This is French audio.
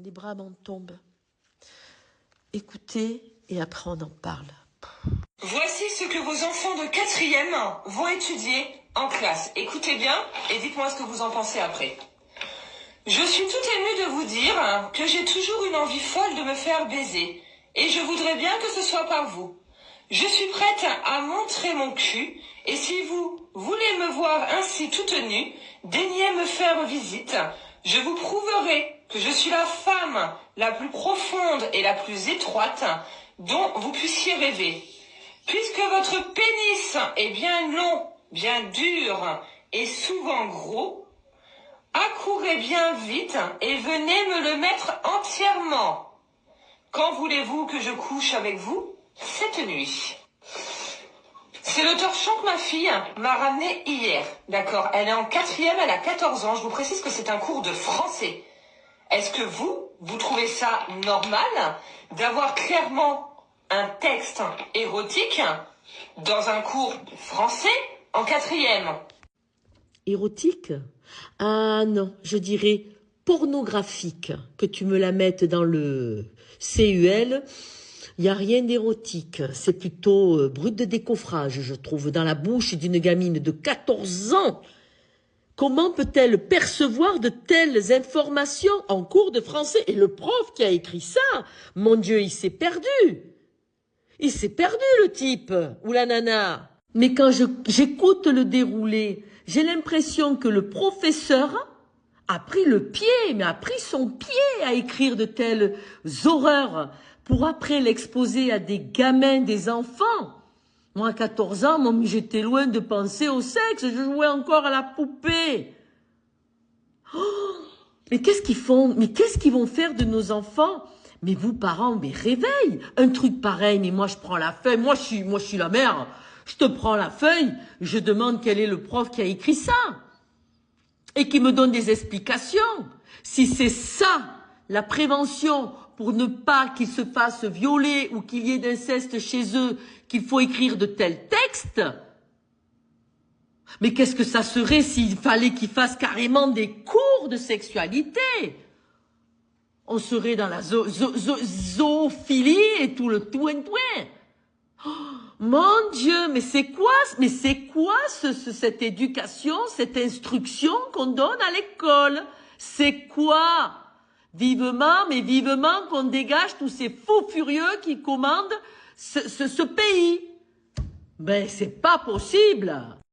Les bras m'en tombent. Écoutez, et après on en parle. Voici ce que vos enfants de 4e vont étudier en classe. Écoutez bien et dites-moi ce que vous en pensez après. Je suis tout émue de vous dire que j'ai toujours une envie folle de me faire baiser. Et je voudrais bien que ce soit par vous. Je suis prête à montrer mon cul. Et si vous voulez me voir ainsi toute nue, daignez me faire visite. Je vous prouverai que je suis la femme la plus profonde et la plus étroite dont vous puissiez rêver. Puisque votre pénis est bien long, bien dur et souvent gros, accourez bien vite et venez me le mettre entièrement. Quand voulez-vous que je couche avec vous cette nuit? C'est le torchon que ma fille m'a ramené hier. D'accord, elle est en 4e, elle a 14 ans. Je vous précise que c'est un cours de français. Est-ce que vous trouvez ça normal d'avoir clairement un texte érotique dans un cours français en 4e? Érotique? Ah non, je dirais pornographique, que tu me la mettes dans le CUL. Il n'y a rien d'érotique, c'est plutôt brut de décoffrage, je trouve, dans la bouche d'une gamine de 14 ans. Comment peut-elle percevoir de telles informations en cours de français? Et le prof qui a écrit ça, mon Dieu, il s'est perdu. Il s'est perdu, le type, ou la nana. Mais quand j'écoute le déroulé, j'ai l'impression que le professeur a pris le pied, mais a pris son pied à écrire de telles horreurs pour après l'exposer à des gamins, des enfants. Moi, à 14 ans, j'étais loin de penser au sexe, je jouais encore à la poupée. Oh, mais qu'est-ce qu'ils font? Mais qu'est-ce qu'ils vont faire de nos enfants? Mais vous, parents, mais réveille. Un truc pareil, mais moi, je prends la feuille. Moi, je suis la mère. Je te prends la feuille, je demande quel est le prof qui a écrit ça. Et qui me donne des explications. Si c'est ça, la prévention, pour ne pas qu'ils se fassent violer ou qu'il y ait d'inceste chez eux, qu'il faut écrire de tels textes. Mais qu'est-ce que ça serait s'il fallait qu'ils fassent carrément des cours de sexualité? On serait dans la zoophilie et tout le touin-touin. Oh, mon Dieu, mais c'est quoi cette éducation, cette instruction qu'on donne à l'école? C'est quoi? Vivement, mais vivement qu'on dégage tous ces fous furieux qui commandent ce pays. Ben, c'est pas possible.